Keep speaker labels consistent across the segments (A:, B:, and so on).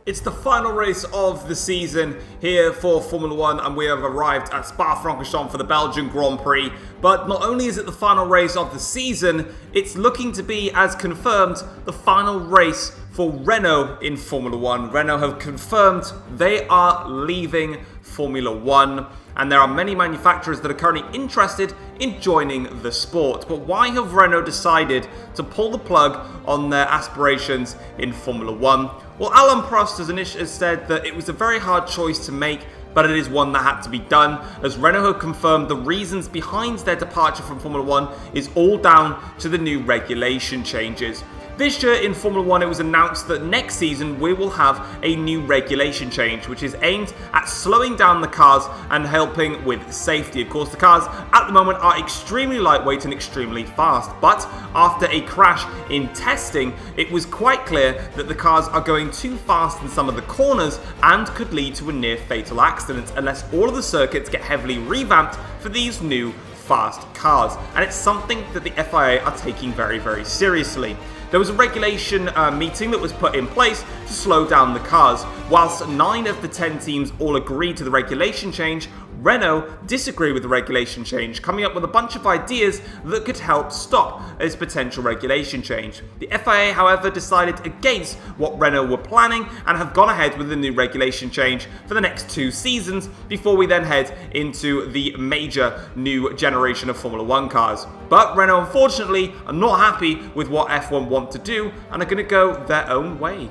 A: It's the final race of the season here for Formula 1, and we have arrived at Spa-Francorchamps for the Belgian Grand Prix. But not only is it the final race of the season, it's looking to be, as confirmed, the final race for Renault in Formula 1. Renault have confirmed they are leaving Formula 1, and there are many manufacturers that are currently interested in joining the sport. But why have Renault decided to pull the plug on their aspirations in Formula 1? Well, Alain Prost has said that it was a very hard choice to make, but it is one that had to be done, as Renault have confirmed the reasons behind their departure from Formula 1 is all down to the new regulation changes. This year in Formula 1, it was announced that next season we will have a new regulation change, which is aimed at slowing down the cars and helping with safety. Of course, the cars at the moment are extremely lightweight and extremely fast, but after a crash in testing, it was quite clear that the cars are going too fast in some of the corners and could lead to a near fatal accident unless all of the circuits get heavily revamped for these new fast cars. And it's something that the FIA are taking very, very seriously. There was a regulation meeting that was put in place to slow down the cars. Whilst 9 of the 10 teams all agreed to the regulation change, Renault disagreed with the regulation change, coming up with a bunch of ideas that could help stop this potential regulation change. The FIA, however, decided against what Renault were planning and have gone ahead with the new regulation change for the next 2 seasons before we then head into the major new generation of Formula 1 cars. But Renault, unfortunately, are not happy with what F1 want to do and are going to go their own way.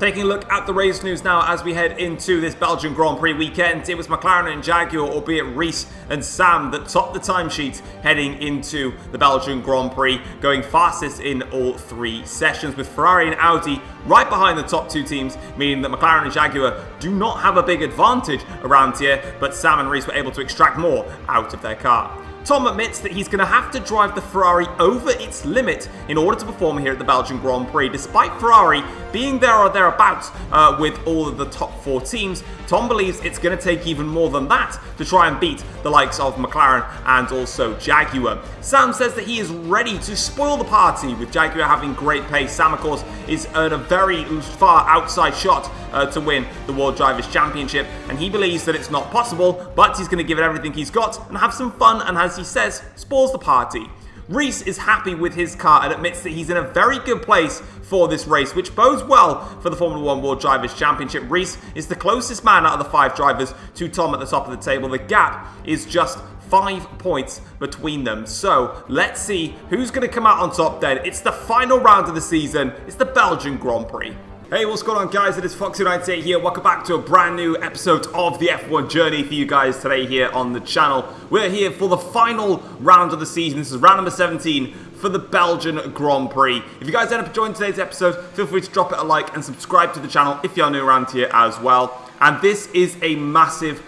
A: Taking a look at the race news now as we head into this Belgian Grand Prix weekend, it was McLaren and Jaguar, albeit Reese and Sam, that topped the timesheet heading into the Belgian Grand Prix, going fastest in all 3 sessions, with Ferrari and Audi right behind the top 2 teams, meaning that McLaren and Jaguar do not have a big advantage around here, but Sam and Reese were able to extract more out of their car. Tom admits that he's going to have to drive the Ferrari over its limit in order to perform here at the Belgian Grand Prix. Despite Ferrari being there or thereabouts with all of the top 4 teams, Tom believes it's going to take even more than that to try and beat the likes of McLaren and also Jaguar. Sam says that he is ready to spoil the party, with Jaguar having great pace. Sam, of course, is at a very far outside shot to win the World Drivers' Championship, and he believes that it's not possible, but he's going to give it everything he's got and have some fun, and as he says, spoils the party. Reese is happy with his car and admits that he's in a very good place for this race, which bodes well for the Formula 1 World Drivers' Championship. Reese is the closest man out of the 5 drivers to Tom at the top of the table. The gap is just 5 points between them. So let's see who's going to come out on top then. It's the final round of the season. It's the Belgian Grand Prix. Hey, what's going on, guys? It is Foxydude here. Welcome back to a brand new episode of the F1 journey for you guys today here on the channel. We're here for the final round of the season. This is round number 17 for the Belgian Grand Prix. If you guys end up enjoying today's episode, feel free to drop it a like and subscribe to the channel if you're new around here as well. And this is a massive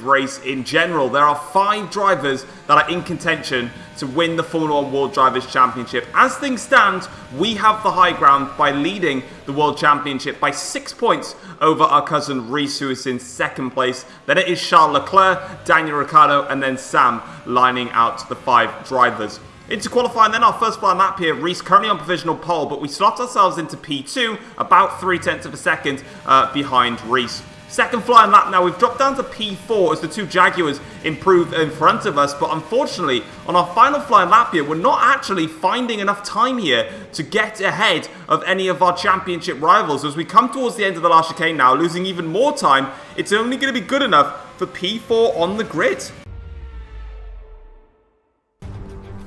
A: race in general. There are 5 drivers that are in contention to win the Formula 1 World Drivers' Championship. As things stand, we have the high ground by leading the World Championship by 6 points over our cousin Reese, who is in 2nd place. Then it is Charles Leclerc, Daniel Ricciardo, and then Sam lining out the 5 drivers. Into qualifying then, our first flying lap here, Reese currently on provisional pole, but we slot ourselves into P2, about 0.3 of a second behind Reese. Second flying lap now, we've dropped down to P4 as the 2 Jaguars improve in front of us, but unfortunately, on our final flying lap here, we're not actually finding enough time here to get ahead of any of our championship rivals. As we come towards the end of the last chicane now, losing even more time, it's only going to be good enough for P4 on the grid.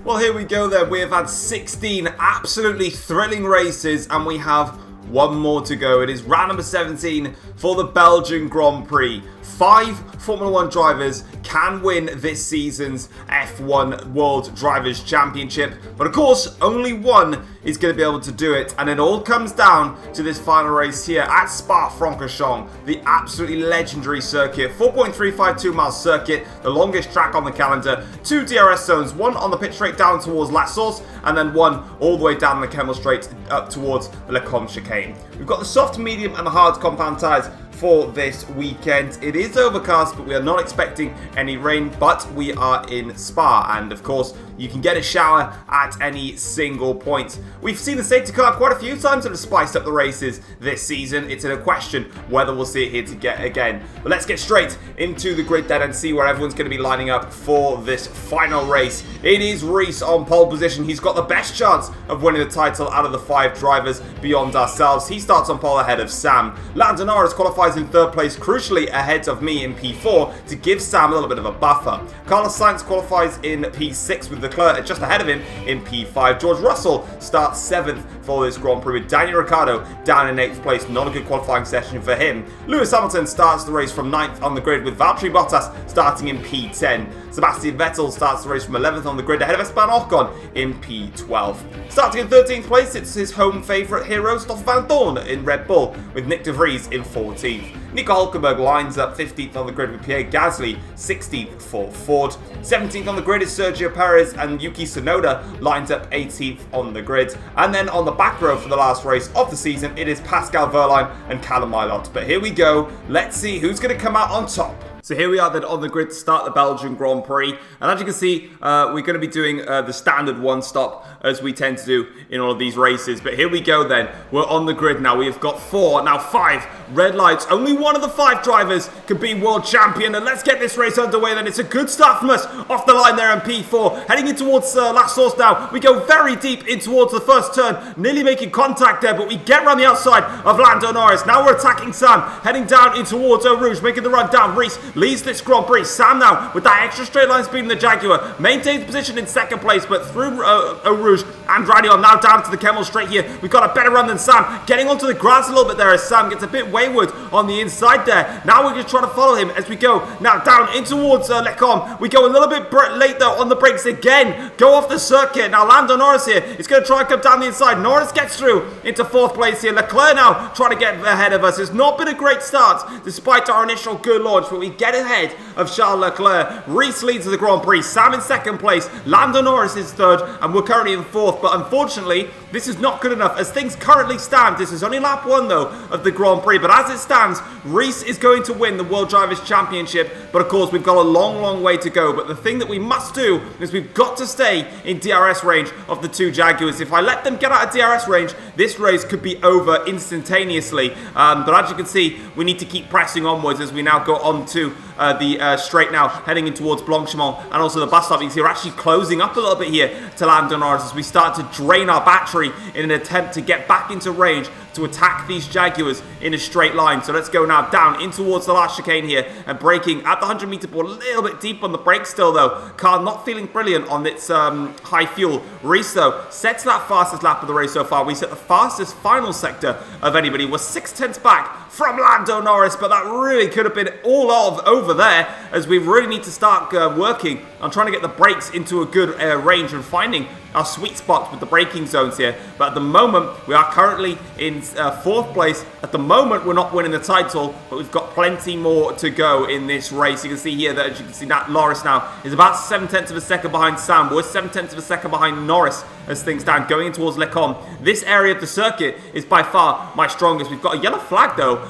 A: Well, here we go then. We have had 16 absolutely thrilling races, and we have 1 more to go. It is round number 17 for the Belgian Grand Prix. 5 Formula 1 drivers can win this season's F1 World Drivers' Championship, but of course only 1 is going to be able to do it, and it all comes down to this final race here at Spa-Francorchamps, the absolutely legendary circuit. 4.352 mile circuit, the longest track on the calendar. 2 DRS zones, 1 on the pit straight down towards La Source, and then 1 all the way down the Kemmel Straight up towards the Le Combe chicane. We've got the soft, medium and the hard compound tyres for this weekend. It is overcast, but we are not expecting any rain, but we are in Spa, and of course, you can get a shower at any single point. We've seen the safety car quite a few times that have spiced up the races this season. It's in a question whether we'll see it here to get again. But let's get straight into the grid then and see where everyone's going to be lining up for this final race. It is Reese on pole position. He's got the best chance of winning the title out of the 5 drivers beyond ourselves. He starts on pole ahead of Sam. Lando Norris qualifies in 3rd place, crucially ahead of me in P4 to give Sam a little bit of a buffer. Carlos Sainz qualifies in P6 with Leclerc just ahead of him in P5. George Russell starts 7th for this Grand Prix with Daniel Ricciardo down in 8th place. Not a good qualifying session for him. Lewis Hamilton starts the race from 9th on the grid with Valtteri Bottas starting in P10. Sebastian Vettel starts the race from 11th on the grid ahead of Esteban Ocon in P12. Starting in 13th place, it's his home favourite hero, Stoffel Vandoorne in Red Bull with Nick de Vries in 14th. Nico Hülkenberg lines up 15th on the grid with Pierre Gasly 16th for Ford. 17th on the grid is Sergio Perez, and Yuki Tsunoda lines up 18th on the grid. And then on the back row for the last race of the season, it is Pascal Wehrlein and Callum Ilott. But here we go. Let's see who's going to come out on top. So here we are then on the grid to start the Belgian Grand Prix. And as you can see, we're going to be doing the standard one stop as we tend to do in all of these races. But here we go then. We're on the grid now. We have got 4, now 5 red lights. Only one of the 5 drivers can be world champion. And let's get this race underway then. It's a good start from us off the line there in P4. Heading in towards last source now. We go very deep in towards the first turn. Nearly making contact there, but we get around the outside of Lando Norris. Now we're attacking Sam. Heading down in towards Eau Rouge. Making the run down. Reese leads this Grand Prix. Sam now with that extra straight line speed in the Jaguar maintains position in 2nd place, but through Eau Rouge and Radion now down to the Camel straight here. We've got a better run than Sam, getting onto the grass a little bit there as Sam gets a bit wayward on the inside there. Now we're just trying to follow him as we go now down in towards Lecombe. We go a little bit late though on the brakes again, go off the circuit. Now Lando Norris here is going to try and come down the inside. Norris gets through into 4th place here. Leclerc now trying to get ahead of us. It's not been a great start despite our initial good launch, but we get ahead of Charles Leclerc. Reese leads the Grand Prix. Sam in 2nd place. Lando Norris is 3rd, and we're currently in 4th. But unfortunately, this is not good enough. As things currently stand, this is only lap 1 though of the Grand Prix. But as it stands, Reese is going to win the World Drivers' Championship. But of course, we've got a long, long way to go. But the thing that we must do is we've got to stay in DRS range of the 2 Jaguars. If I let them get out of DRS range, this race could be over instantaneously. But as you can see, we need to keep pressing onwards as we now go on to the straight now, heading in towards Blanchimont and also the bus stop. You can see we're actually closing up a little bit here to Lando Norris as we start to drain our battery in an attempt to get back into range to attack these Jaguars in a straight line. So let's go now down in towards the last chicane here and braking at the 100 meter board, a little bit deep on the brakes still though. Car not feeling brilliant on its high fuel. Reese though sets that fastest lap of the race so far. We set the fastest final sector of anybody. We're 6/10 back from Lando Norris, but that really could have been all of over there as we really need to start working on trying to get the brakes into a good range and finding our sweet spots with the braking zones here. But at the moment, we are currently in 4th place. At the moment, we're not winning the title, but we've got plenty more to go in this race. You can see here that, as you can see, that Norris now is about 7/10 of a second behind Sam. We're 7/10 of a second behind Norris as things stand, going in towards Lecombe. This area of the circuit is by far my strongest. We've got a yellow flag, though,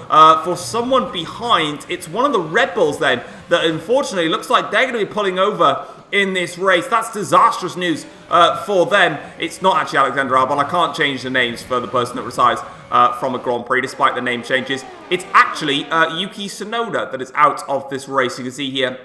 A: for someone behind. It's one of the Red Bulls, then, that unfortunately looks like they're going to be pulling over in this race. That's disastrous news for them. It's not actually Alexander Albon. I can't change the names for the person that retires from a Grand Prix despite the name changes. It's actually Yuki Tsunoda that is out of this race. You can see here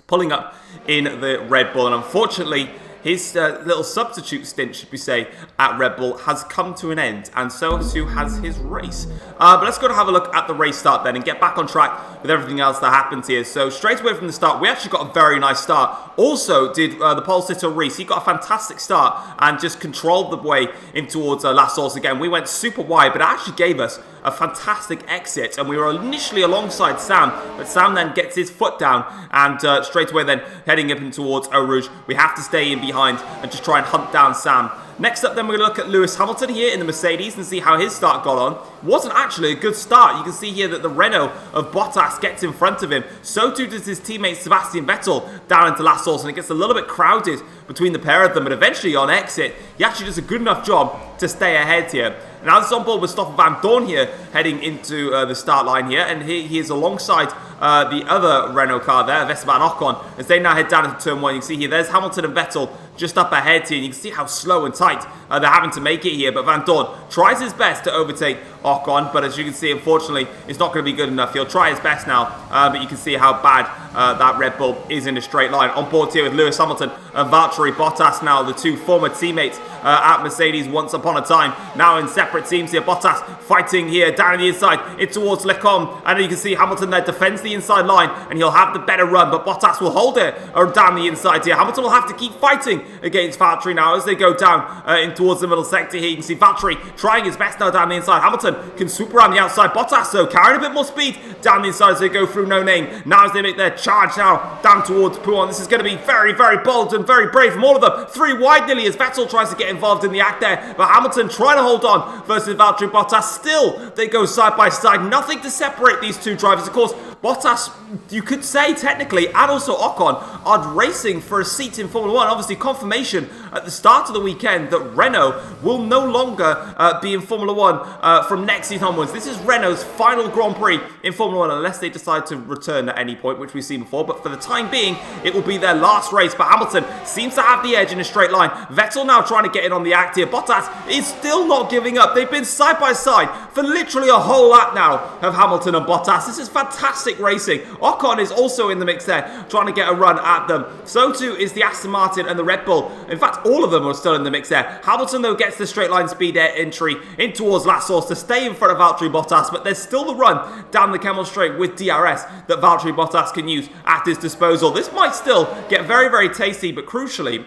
A: pulling up in the Red Bull, and unfortunately his little substitute stint, should we say, at Red Bull has come to an end, and so too has his race. But let's go and have a look at the race start then and get back on track with everything else that happens here. So straight away from the start, we actually got a very nice start. Also did the pole sitter Reese. He got a fantastic start and just controlled the way in towards last source again. We went super wide, but it actually gave us a fantastic exit, and we were initially alongside Sam, but Sam then gets his foot down and straight away then heading up in towards Eau Rouge. We have to stay in behind and just try and hunt down Sam. Next up then we're going to look at Lewis Hamilton here in the Mercedes and see how his start got on. Wasn't actually a good start. You can see here that the Renault of Bottas gets in front of him. So too does his teammate Sebastian Vettel down into last source, and it gets a little bit crowded between the pair of them, but eventually on exit he actually does a good enough job to stay ahead here. Now this is on board with Stoffel Van Dorn here, heading into the start line here, and he is alongside the other Renault car there, Esteban Ocon, as they now head down into turn 1. You can see here, there's Hamilton and Vettel just up ahead here, and you can see how slow and tight they're having to make it here, but Van Dorn tries his best to overtake Ocon, but as you can see, unfortunately, it's not going to be good enough. He'll try his best now, but you can see how bad that Red Bull is in a straight line. On board here with Lewis Hamilton and Valtteri Bottas now, the two former teammates at Mercedes once upon a time, now in separate teams here. Bottas fighting here down in the inside, in towards Lecombe, and you can see Hamilton there defends the inside line, and he'll have the better run, but Bottas will hold it down the inside here. Hamilton will have to keep fighting against Valtteri now as they go down in towards the middle sector here. You can see Valtteri trying his best now down the inside. Hamilton can swoop around the outside. Bottas, though, carrying a bit more speed down the inside as they go through No Name. Now as they make their charge now down towards Pouon. This is going to be very, very bold and very brave from all of them. 3 wide nearly as Vettel tries to get involved in the act there, but Hamilton trying to hold on versus Valtteri Bottas. Still, they go side by side. Nothing to separate these two drivers. Of course, Bottas, you could say technically, and also Ocon, are racing for a seat in Formula 1. Obviously, confirmation at the start of the weekend that Renault will no longer be in Formula 1 from next season onwards. This is Renault's final Grand Prix in Formula 1, unless they decide to return at any point, which we've seen before. But for the time being, it will be their last race. But Hamilton seems to have the edge in a straight line. Vettel now trying to get in on the act here. Bottas is still not giving up. They've been side by side for literally a whole lap now of Hamilton and Bottas. This is fantastic racing. Ocon is also in the mix there, trying to get a run at them. So too is the Aston Martin and the Red Bull. In fact, all of them are still in the mix there. Hamilton, though, gets the straight line speed entry in towards last source to stay in front of Valtteri Bottas, but there's still the run down the Kemmel Straight with DRS that Valtteri Bottas can use at his disposal. This might still get very, very tasty, but crucially,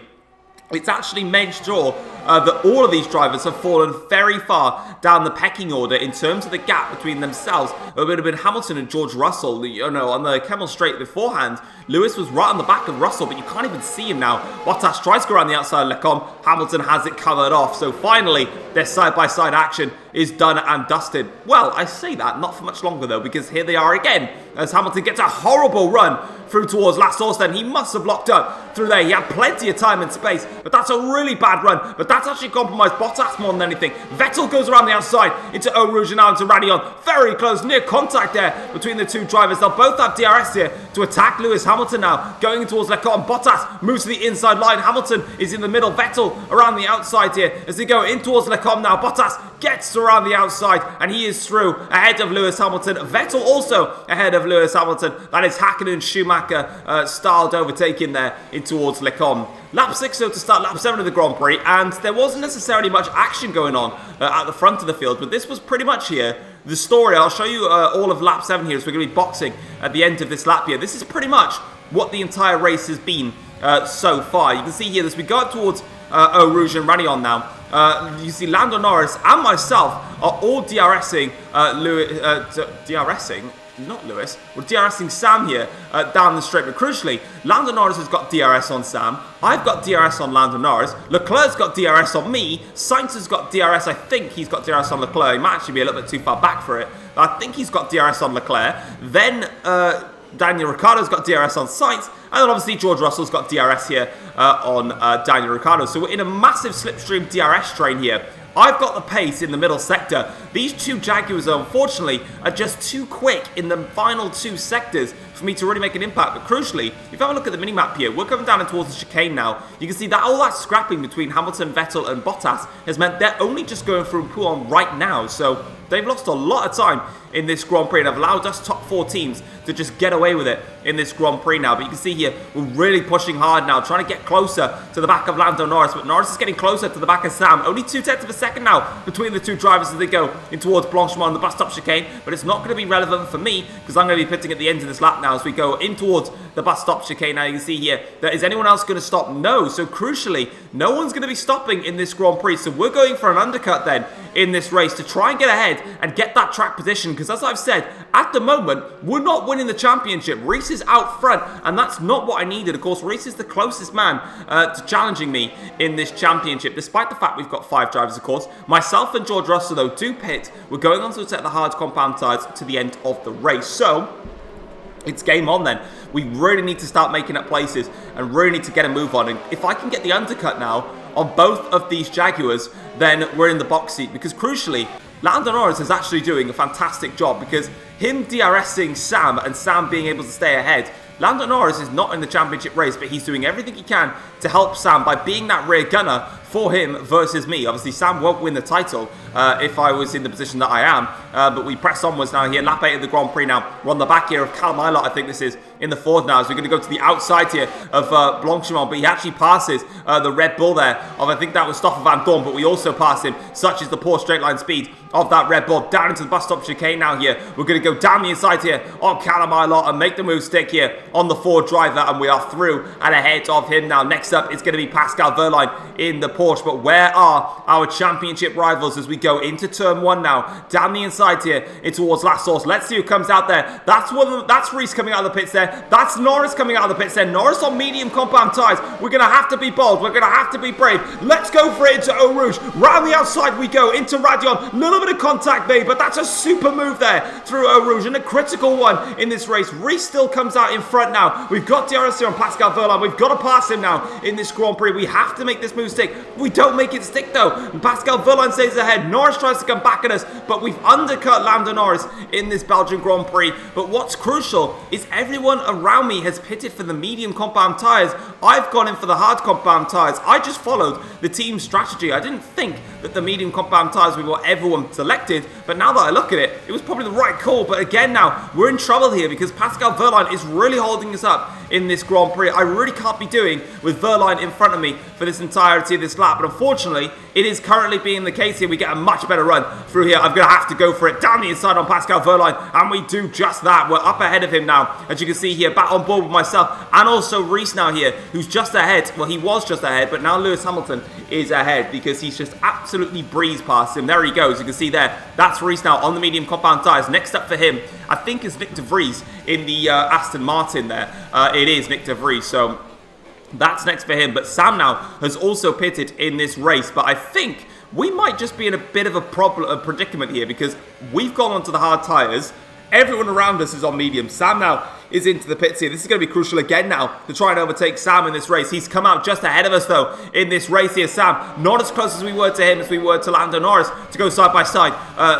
A: it's actually made sure that all of these drivers have fallen very far down the pecking order in terms of the gap between themselves. It would have been Hamilton and George Russell, you know, on the Kemmel Straight beforehand. Lewis was right on the back of Russell, but you can't even see him now. Bottas tries to go around the outside of Lecombe. Hamilton has it covered off. So finally, their side-by-side action is done and dusted. Well, I say that, not for much longer though, because here they are again, as Hamilton gets a horrible run through towards last source. Then he must have locked up through there. He had plenty of time and space, but that's a really bad run. But that's actually compromised Bottas more than anything. Vettel goes around the outside into Eau Rouge and now into Radion. Very close, near contact there between the two drivers. They'll both have DRS here to attack Lewis Hamilton now, going towards Leclerc. Bottas moves to the inside line. Hamilton is in the middle. Vettel around the outside here as they go in towards Leclerc now. Bottas gets around the outside and he is through ahead of Lewis Hamilton. Vettel also ahead of Lewis Hamilton. That is Hakkinen Schumacher styled overtaking there in towards Lecombe. Lap 6 so to start lap 7 of the Grand Prix, and there wasn't necessarily much action going on at the front of the field, but this was pretty much here the story. I'll show you all of lap 7 here as we're going to be boxing at the end of this lap here. This is pretty much what the entire race has been so far. You can see here as we go up towards Eau Rouge and Radion now. You see Lando Norris and myself are all DRSing We're DRSing Sam here down the straight, but crucially, Lando Norris has got DRS on Sam. I've got DRS on Lando Norris. Leclerc's got DRS on me. Sainz has got DRS. I think he's got DRS on Leclerc. He might actually be a little bit too far back for it. But I think he's got DRS on Leclerc. Then Daniel Ricciardo's got DRS on Sainz. And then obviously George Russell's got DRS here on Daniel Ricciardo. So we're in a massive slipstream DRS train here. I've got the pace in the middle sector. These two Jaguars, unfortunately, are just too quick in the final two sectors for me to really make an impact. But crucially, if you have a look at the minimap here, we're coming down towards the chicane now. You can see that all that scrapping between Hamilton, Vettel and Bottas has meant they're only just going through Pouon right now. So they've lost a lot of time in this Grand Prix and have allowed us top 4 teams to just get away with it in this Grand Prix now. But you can see here, we're really pushing hard now, trying to get closer to the back of Lando Norris. But Norris is getting closer to the back of Sam. Only 0.2 of a second now between the two drivers as they go in towards Blanchimont on the bus stop chicane. But it's not going to be relevant for me because I'm going to be pitting at the end of this lap now as we go in towards the bus stop chicane. Now you can see here, that is anyone else going to stop? No. So crucially, no one's going to be stopping in this Grand Prix. So we're going for an undercut then in this race to try and get ahead and get that track position, because as I've said, at the moment, we're not winning the championship. Reese is out front, and that's not what I needed. Of course, Reese is the closest man to challenging me in this championship, despite the fact we've got 5 drivers, of course. Myself and George Russell, though, do pit. We're going on to set the hard compound tyres to the end of the race. So it's game on then. We really need to start making up places and really need to get a move on. And if I can get the undercut now on both of these Jaguars, then we're in the box seat. Because crucially, Lando Norris is actually doing a fantastic job, because him DRSing Sam and Sam being able to stay ahead, Lando Norris is not in the championship race, but he's doing everything he can to help Sam by being that rear gunner for him versus me. Obviously, Sam won't win the title if I was in the position that I am, but we press onwards now here. Lap 8 of the Grand Prix now. We're on the back here of Callum Ilott, I think this is, in the Ford now. So we're going to go to the outside here of Blanchimont, but he actually passes the Red Bull there of, I think that was Stoffel Van Dorn, but we also pass him, such is the poor straight line speed of that Red Bull. Down into the bus stop chicane now here. We're going to go down the inside here on Callum Ilott and make the move stick here on the Ford driver, and we are through and ahead of him now. Next up, it's going to be Pascal Wehrlein in the Porsche, but where are our championship rivals as we go into turn 1 now? Down the inside here, in towards last source. Let's see who comes out there. That's Reese coming out of the pits there. That's Norris coming out of the pits there. Norris on medium compound tyres. We're going to have to be bold. We're going to have to be brave. Let's go for it into Eau Rouge. Round the outside we go into Radion. Little bit of contact made, but that's a super move there through Eau Rouge, and a critical one in this race. Reese still comes out in front now. We've got DRS here on Pascal Wehrlein. We've got to pass him now in this Grand Prix. We have to make this move stick. We don't make it stick though. And Pascal Wehrlein stays ahead. Norris tries to come back at us, but we've undercut Lando Norris in this Belgian Grand Prix. But what's crucial is everyone around me has pitted for the medium compound tyres. I've gone in for the hard compound tyres. I just followed the team strategy. I didn't think that the medium compound tyres were what everyone selected, but now that I look at it, it was probably the right call. But again now, we're in trouble here because Pascal Wehrlein is really holding us up in this Grand Prix. I really can't be doing with Wehrlein in front of me for this entirety of this lap, but unfortunately, it is currently being the case here. We get a much better run through here. I'm going to have to go for it down the inside on Pascal Wehrlein, and we do just that. We're up ahead of him now, as you can see here, back on board with myself, and also Reese now here, who's just ahead. Well, he was just ahead, but now Lewis Hamilton is ahead because he's just absolutely breezed past him. There he goes. You can see there, that's Reese now on the medium compound tyres. Next up for him, I think, is Nick de Vries in the Aston Martin there. It is Nick de Vries, so that's next for him. But Sam now has also pitted in this race, but I think we might just be in a bit of a predicament here because we've gone onto the hard tyres. Everyone around us is on medium. Sam now is into the pits here. This is going to be crucial again now to try and overtake Sam in this race. He's come out just ahead of us though in this race here. Sam, not as close as we were to him as we were to Lando Norris to go side by side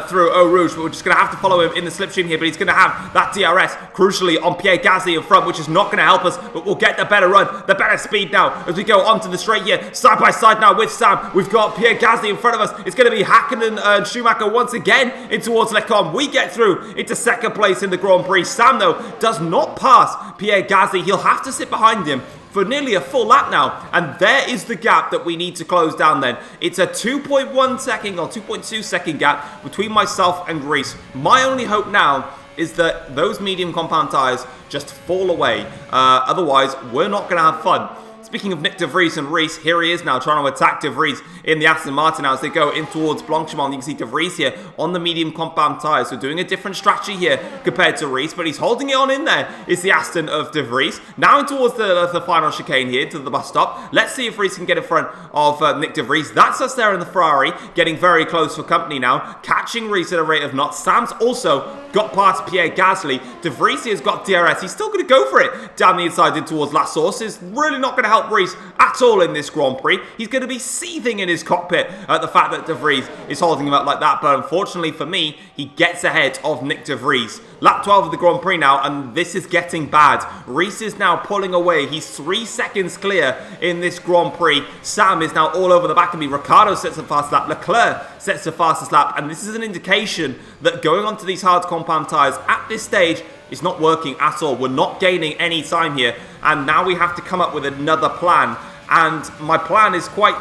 A: through Eau Rouge, but we're just going to have to follow him in the slipstream here, but he's going to have that DRS crucially on Pierre Gasly in front, which is not going to help us, but we'll get the better run, the better speed now as we go onto the straight here, side by side now with Sam. We've got Pierre Gasly in front of us. It's going to be Hakkinen and Schumacher once again in towards Leclerc. We get through into second place in the Grand Prix. Sam though does not pass Pierre Gasly. He'll have to sit behind him for nearly a full lap now, and there is the gap that we need to close down then. It's a 2.1 second or 2.2 second gap between myself and Reese. My only hope now is that those medium compound tyres just fall away. Otherwise, we're not going to have fun. Speaking of Nick de Vries and Reese, here he is now trying to attack de Vries in the Aston Martin now as they go in towards Blanchimont. You can see de Vries here on the medium compound tyres. So doing a different strategy here compared to Reese, but he's holding it on in there. It's the Aston of de Vries. Now in towards the final chicane here to the bus stop. Let's see if Reese can get in front of Nick de Vries. That's us there in the Ferrari, getting very close for company now. Catching Reese at a rate of knots. Sam's also got past Pierre Gasly. De Vries has got DRS. He's still going to go for it down the inside in towards last source. Is really not going to help Reese at all in this Grand Prix. He's going to be seething in his cockpit at the fact that de Vries is holding him up like that, but unfortunately for me, he gets ahead of Nick de Vries. Lap 12 of the Grand Prix now, and this is getting bad. Reese is now pulling away. He's 3 seconds clear in this Grand Prix. Sam is now all over the back of me. Ricciardo sets the fastest lap. Leclerc sets the fastest lap, and this is an indication that going onto these hard compound tyres at this stage is not working at all. We're not gaining any time here, and now we have to come up with another plan. And my plan is quite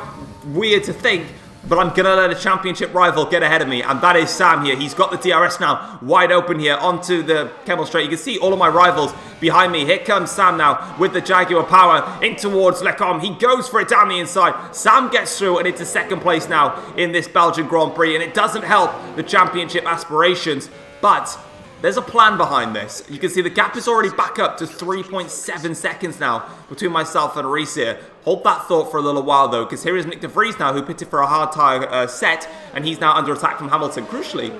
A: weird to think, but I'm going to let a championship rival get ahead of me, and that is Sam here. He's got the DRS now wide open here onto the Kemmel Straight. You can see all of my rivals behind me. Here comes Sam now with the Jaguar power in towards Lecombe. He goes for it down the inside. Sam gets through and into second place now in this Belgian Grand Prix, and it doesn't help the championship aspirations, but there's a plan behind this. You can see the gap is already back up to 3.7 seconds now between myself and Reese here. Hold that thought for a little while though, because here is Nick de Vries now, who pitted for a hard tyre set, and he's now under attack from Hamilton. Crucially,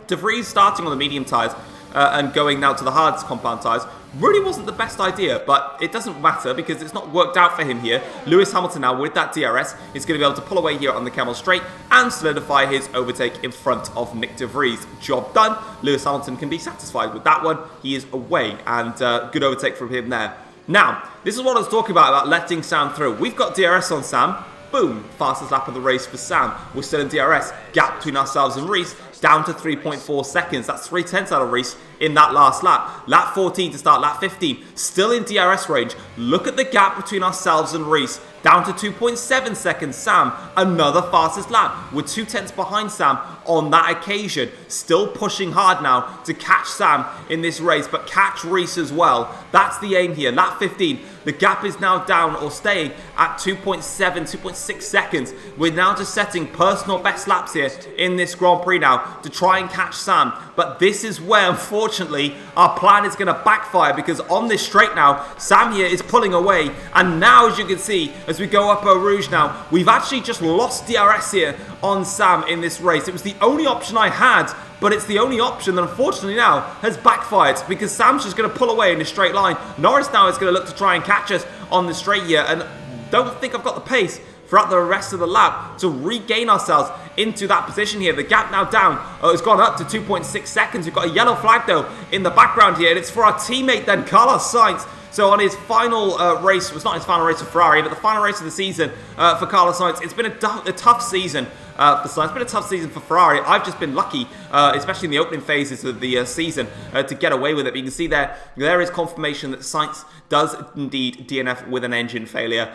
A: de Vries starting on the medium tyres and going now to the hard compound tyres really wasn't the best idea, but it doesn't matter because it's not worked out for him here. Lewis Hamilton now with that DRS is going to be able to pull away here on the Kemmel Straight and solidify his overtake in front of Nick de Vries. Job done. Lewis Hamilton can be satisfied with that one. He is away, and good overtake from him there. Now, this is what I was talking about letting Sam through. We've got DRS on Sam. Boom, fastest lap of the race for Sam. We're still in DRS. Gap between ourselves and Reese down to 3.4 seconds. That's 3/10 out of Reese in that last lap. Lap 14 to start lap 15. Still in DRS range. Look at the gap between ourselves and Reese. Down to 2.7 seconds. Sam, another fastest lap. We're 2/10 behind Sam on that occasion. Still pushing hard now to catch Sam in this race, but catch Reese as well. That's the aim here. Lap 15. The gap is now down or staying at 2.7, 2.6 seconds. We're now just setting personal best laps here in this Grand Prix now to try and catch Sam. But this is where, unfortunately, our plan is going to backfire, because on this straight now, Sam here is pulling away. And now, as you can see, as we go up Eau Rouge now, we've actually just lost DRS here on Sam in this race. It was the only option I had, but it's the only option that unfortunately now has backfired, because Sam's just going to pull away in a straight line. Norris now is going to look to try and catch us on the straight here, and don't think I've got the pace throughout the rest of the lap to regain ourselves into that position here. The gap now down has gone up to 2.6 seconds. We've got a yellow flag though in the background here, and it's for our teammate then, Carlos Sainz. So on his final race, well, it's not his final race for Ferrari, but the final race of the season for Carlos Sainz. It's been a tough season for Sainz. It's been a tough season for Ferrari. I've just been lucky, especially in the opening phases of the season, to get away with it. But you can see there is confirmation that Sainz does indeed DNF with an engine failure.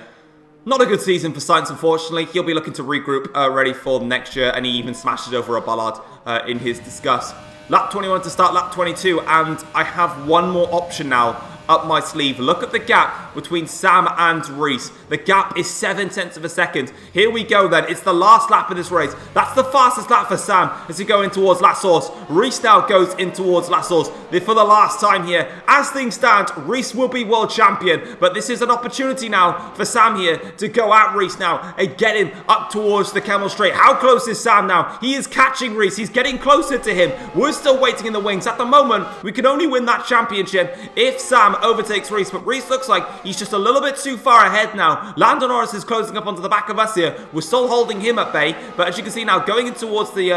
A: Not a good season for Sainz, unfortunately. He'll be looking to regroup, ready for next year, and he even smashes over a bollard in his disgust. Lap 21 to start lap 22, and I have one more option now up my sleeve. Look at the gap between Sam and Reese. The gap is 7/10 of a second. Here we go then. It's the last lap of this race. That's the fastest lap for Sam as we go in towards La Source. Reese now goes in towards La Source for the last time here. As things stand, Reese will be world champion, but this is an opportunity now for Sam here to go at Reese now and get him up towards the Kemmel Straight. How close is Sam now? He is catching Reese. He's getting closer to him. We're still waiting in the wings. At the moment, we can only win that championship if Sam overtakes Reese, but Reese looks like he's just a little bit too far ahead now. Lando Norris is closing up onto the back of us here. We're still holding him at bay, but as you can see now, going in towards the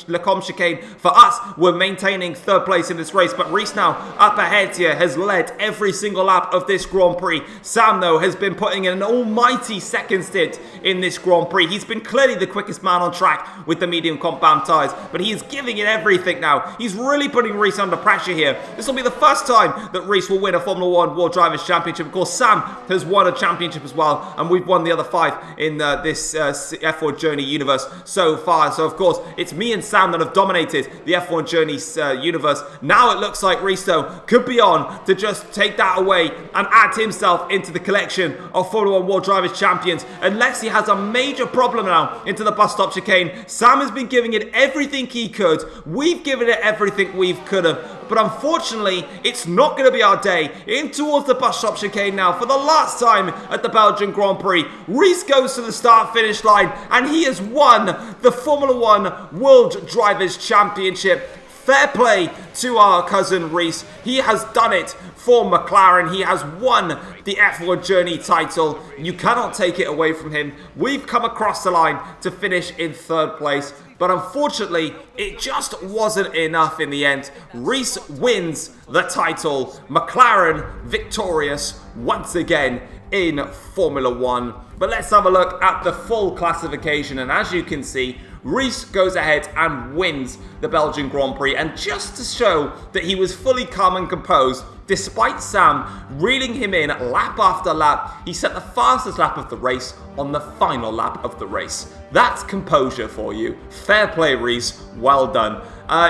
A: Lecombe chicane, for us, we're maintaining third place in this race, but Reese now up ahead here has led every single lap of this Grand Prix. Sam, though, has been putting in an almighty second stint in this Grand Prix. He's been clearly the quickest man on track with the medium compound tyres, but he is giving it everything now. He's really putting Reese under pressure here. This will be the first time that Reese will win a Formula 1 World Drivers' Championship. Of course, Sam has won a championship as well, and we've won the other 5 in this F1 Journey universe so far. So, of course, it's me and Sam that have dominated the F1 Journey universe. Now it looks like Reese, though, could be on to just take that away and add himself into the collection of Formula 1 World Drivers' Champions, unless he has a major problem now into the bus stop chicane. Sam has been giving it everything he could. We've given it everything we could have. But unfortunately, it's not going to be our day. In towards the bus stop chicane now for the last time at the Belgian Grand Prix. Reese goes to the start-finish line, and he has won the Formula 1 World Drivers' Championship. Fair play to our cousin Reese. He has done it for McLaren. He has won the F1 Journey title. You cannot take it away from him. We've come across the line to finish in third place, but unfortunately, it just wasn't enough in the end. Reese wins the title. McLaren victorious once again in Formula 1. But let's have a look at the full classification, and as you can see, Rees goes ahead and wins the Belgian Grand Prix. And just to show that he was fully calm and composed, despite Sam reeling him in lap after lap, he set the fastest lap of the race on the final lap of the race. That's composure for you. Fair play, Rees. Well done.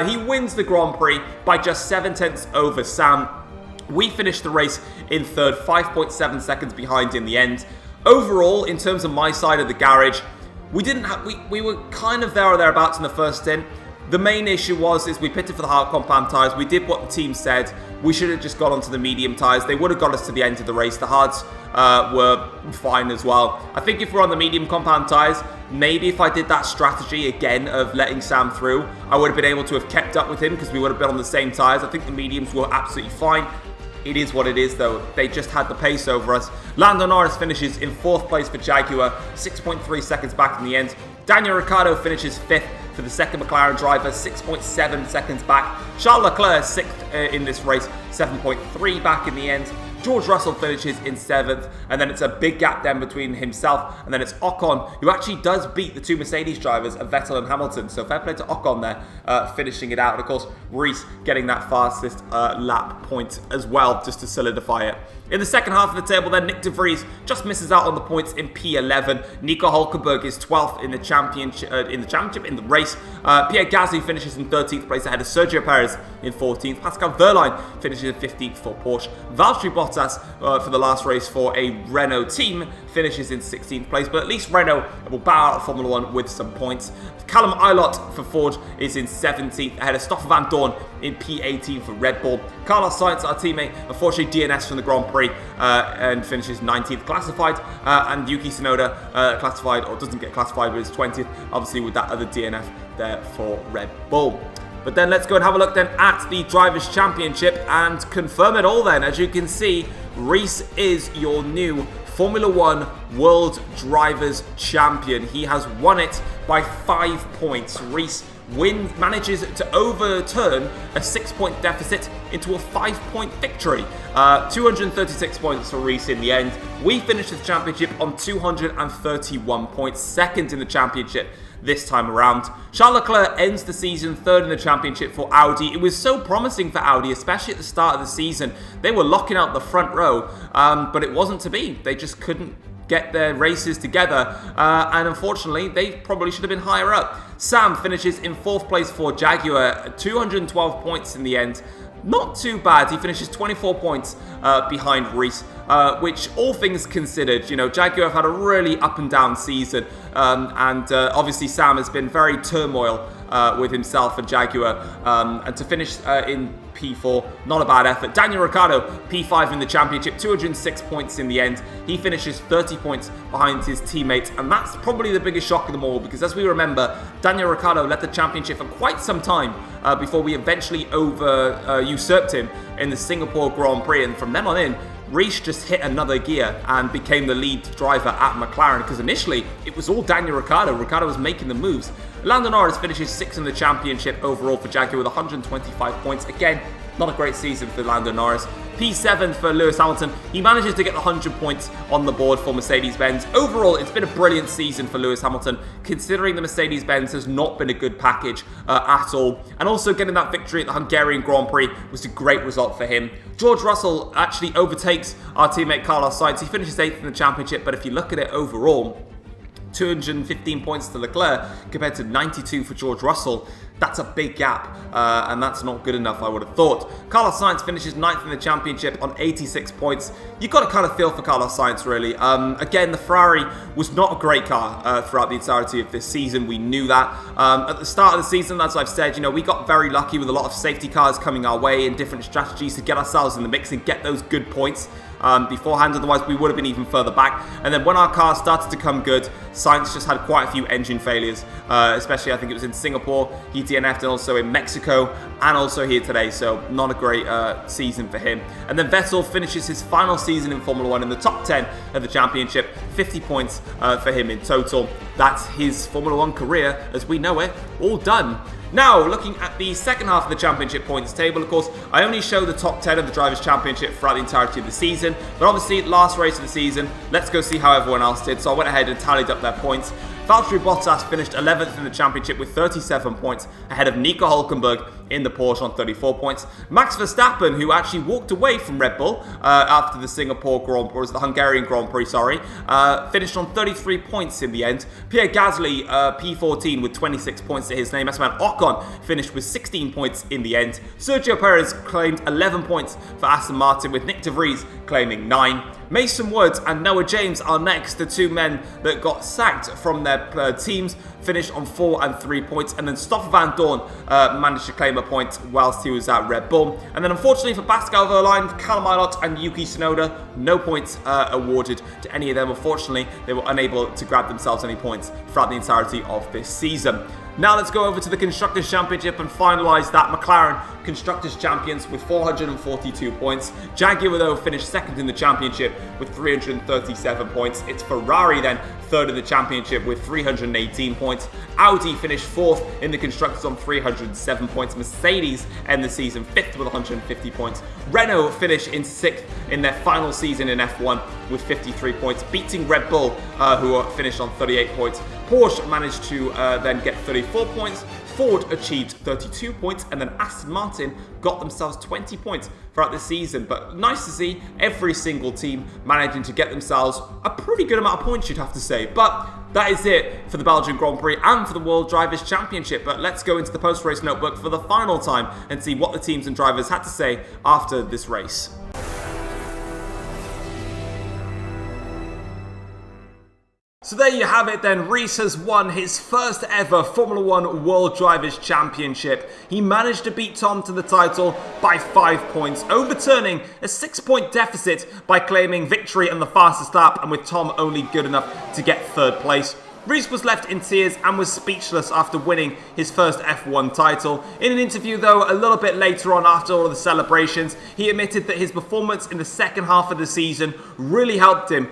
A: He wins the Grand Prix by just 7/10 over Sam. We finished the race in third, 5.7 seconds behind in the end. Overall, in terms of my side of the garage, we were kind of there or thereabouts in the first stint. The main issue is we pitted for the hard compound tyres. We did what the team said. We should have just got onto the medium tyres. They would have got us to the end of the race. The hards were fine as well. I think if we're on the medium compound tyres, maybe if I did that strategy again of letting Sam through, I would have been able to have kept up with him because we would have been on the same tyres. I think the mediums were absolutely fine. It is what it is, though. They just had the pace over us. Lando Norris finishes in 4th place for Jaguar, 6.3 seconds back in the end. Daniel Ricciardo finishes 5th for the second McLaren driver, 6.7 seconds back. Charles Leclerc 6th in this race, 7.3 back in the end. George Russell finishes in 7th, and then it's a big gap then between himself, and then it's Ocon, who actually does beat the two Mercedes drivers, Vettel and Hamilton, so fair play to Ocon there, finishing it out, and of course, Rees getting that fastest lap point as well, just to solidify it. In the second half of the table then, Nick de Vries just misses out on the points in P11. Nico Hulkenberg is 12th in the championship, in the race. Pierre Gasly finishes in 13th place ahead of Sergio Perez in 14th. Pascal Wehrlein finishes in 15th for Porsche. Valtteri Bottas for the last race for a Renault team finishes in 16th place, but at least Renault will bow out of Formula 1 with some points. Callum Ilott for Ford is in 17th ahead of Stoffel Van Dorn in P18 for Red Bull. Carlos Sainz, our teammate, unfortunately DNS from the Grand Prix and finishes 19th classified, and Yuki Tsunoda classified, or doesn't get classified, but is 20th, obviously with that other DNF there for Red Bull. But then let's go and have a look then at the Drivers' Championship and confirm it all then. As you can see, Rees is your new Formula 1 World Drivers' Champion. He has won it by 5 points. Rees manages to overturn a 6-point deficit into a 5-point victory. 236 points for Rees in the end. We finished the championship on 231 points, second in the championship this time around. Charles Leclerc ends the season 3rd in the championship for Audi. It was so promising for Audi, especially at the start of the season. They were locking out the front row, but it wasn't to be. They just couldn't get their races together, and unfortunately, they probably should have been higher up. Sam finishes in 4th place for Jaguar, 212 points in the end. Not too bad. He finishes 24 points behind Rees, which, all things considered, you know, Jaguar have had a really up and down season, and obviously Sam has been very turmoil with himself and Jaguar, and to finish in P4, not a bad effort. Daniel Ricciardo, P5 in the championship, 206 points in the end. He finishes 30 points behind his teammates, and that's probably the biggest shock of them all, because as we remember, Daniel Ricciardo led the championship for quite some time before we eventually usurped him in the Singapore Grand Prix, and from then on in, Rees just hit another gear and became the lead driver at McLaren, because initially it was all Daniel Ricciardo. Ricciardo was making the moves. Lando Norris finishes 6th in the championship overall for Jaguar with 125 points. Again, not a great season for Lando Norris. P7 for Lewis Hamilton. He manages to get the 100 points on the board for Mercedes-Benz. Overall, it's been a brilliant season for Lewis Hamilton, considering the Mercedes-Benz has not been a good package at all. And also getting that victory at the Hungarian Grand Prix was a great result for him. George Russell actually overtakes our teammate Carlos Sainz. He finishes 8th in the championship, but if you look at it overall, 215 points to Leclerc compared to 92 for George Russell. That's a big gap, and that's not good enough, I would have thought. Carlos Sainz finishes 9th in the championship on 86 points. You've got to kind of feel for Carlos Sainz, really. Again, the Ferrari was not a great car throughout the entirety of this season. We knew that. At the start of the season, as I've said, you know, we got very lucky with a lot of safety cars coming our way and different strategies to get ourselves in the mix and get those good points beforehand. Otherwise, we would have been even further back. And then when our car started to come good, Sainz just had quite a few engine failures, especially I think it was in Singapore. He DNF'd, and also in Mexico, and also here today, so not a great season for him. And then Vettel finishes his final season in Formula 1 in the top 10 of the championship, 50 points for him in total. That's his Formula 1 career, as we know it, all done. Now, looking at the second half of the championship points table, of course, I only show the top 10 of the Drivers' Championship throughout the entirety of the season, but obviously, last race of the season, let's go see how everyone else did. So I went ahead and tallied up their points. Valtteri Bottas finished 11th in the championship with 37 points, ahead of Nico Hülkenberg in the Porsche on 34 points. Max Verstappen, who actually walked away from Red Bull after the Singapore Grand Prix, or the Hungarian Grand Prix, finished on 33 points in the end. Pierre Gasly, P14 with 26 points to his name. Esteban Ocon finished with 16 points in the end. Sergio Perez claimed 11 points for Aston Martin, with Nick de Vries claiming 9. Mason Woods and Noah James are next, the two men that got sacked from their teams, finished on 4 and 3 points, and then Stoffel Van Dorn managed to claim a point whilst he was at Red Bull. And then unfortunately for Pascal Wehrlein, Callum Ilott and Yuki Tsunoda, no points awarded to any of them. Unfortunately, they were unable to grab themselves any points throughout the entirety of this season. Now let's go over to the Constructors' Championship and finalise that. McLaren, Constructors' Champions with 442 points. Jaguar, though, finished second in the championship with 337 points. It's Ferrari then, third in the championship with 318 points. Audi finished fourth in the Constructors on 307 points. Mercedes end the season fifth with 150 points. Renault finish in sixth in their final season in F1 with 53 points, beating Red Bull, who finished on 38 points. Porsche managed to then get 34 points. Ford achieved 32 points, and then Aston Martin got themselves 20 points throughout the season. But nice to see every single team managing to get themselves a pretty good amount of points, you'd have to say. But that is it for the Belgian Grand Prix and for the World Drivers' Championship. But let's go into the post-race notebook for the final time and see what the teams and drivers had to say after this race. So there you have it then. Rees has won his first ever Formula 1 World Drivers' Championship. He managed to beat Tom to the title by 5 points, overturning a 6-point deficit by claiming victory on the fastest lap, and with Tom only good enough to get third place. Rees was left in tears and was speechless after winning his first F1 title. In an interview though, a little bit later on after all of the celebrations, he admitted that his performance in the second half of the season really helped him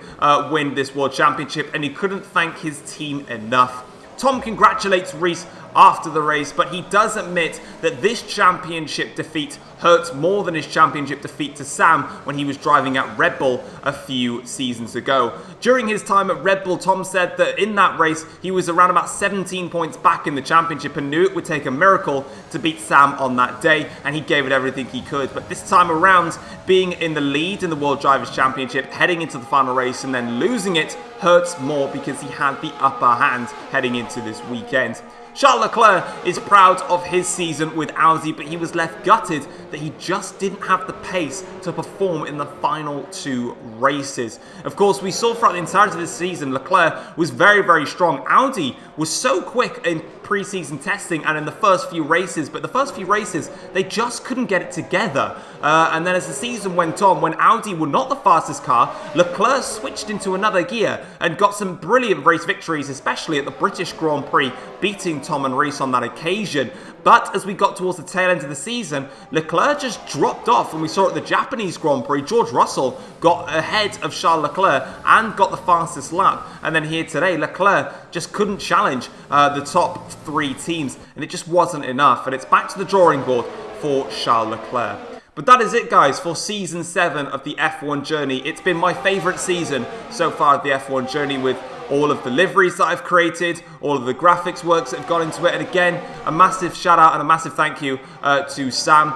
A: win this World Championship, and he couldn't thank his team enough. Tom congratulates Rees after the race, but he does admit that this championship defeat hurts more than his championship defeat to Sam when he was driving at Red Bull a few seasons ago. During his time at Red Bull, Tom said that in that race, he was around about 17 points back in the championship and knew it would take a miracle to beat Sam on that day, and he gave it everything he could. But this time around, being in the lead in the World Drivers' Championship, heading into the final race and then losing it hurts more because he had the upper hand heading into this weekend. Charles Leclerc is proud of his season with Audi, but he was left gutted that he just didn't have the pace to perform in the final 2 races. Of course, we saw throughout the entirety of this season, Leclerc was very, very strong. Audi was so quick in pre-season testing and in the first few races, but the first few races, they just couldn't get it together. And then as the season went on, when Audi were not the fastest car, Leclerc switched into another gear and got some brilliant race victories, especially at the British Grand Prix, beating Tom and Rees on that occasion. But as we got towards the tail end of the season, Leclerc just dropped off, and we saw at the Japanese Grand Prix, George Russell got ahead of Charles Leclerc and got the fastest lap. And then here today, Leclerc just couldn't challenge the top 3 teams, and it just wasn't enough. And it's back to the drawing board for Charles Leclerc. But that is it, guys, for Season 7 of the F1 Journey. It's been my favourite season so far of the F1 Journey, with all of the liveries that I've created, all of the graphics works that have gone into it. And again, a massive shout out and a massive thank you to Sam.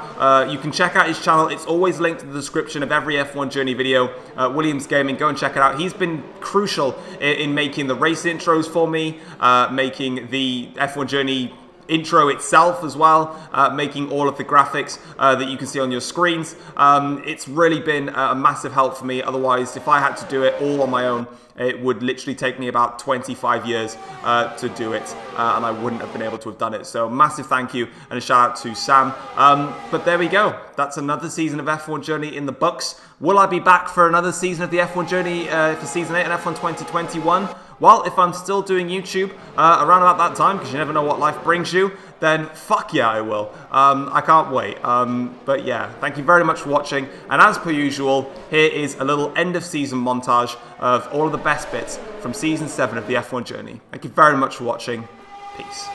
A: You can check out his channel. It's always linked in the description of every F1 Journey video. Williams Gaming, go and check it out. He's been crucial in making the race intros for me, making the F1 Journey intro itself as well, making all of the graphics that you can see on your screens. It's really been a massive help for me. Otherwise, if I had to do it all on my own, it would literally take me about 25 years to do it, and I wouldn't have been able to have done it. So massive thank you and a shout out to Sam. But there we go. That's another season of F1 Journey in the books. Will I be back for another season of the F1 Journey for Season 8 and F1 2021? Well, if I'm still doing YouTube around about that time, because you never know what life brings you, then fuck yeah, I will. I can't wait. But yeah, thank you very much for watching. And as per usual, here is a little end of season montage of all of the best bits from Season 7 of the F1 Journey. Thank you very much for watching. Peace.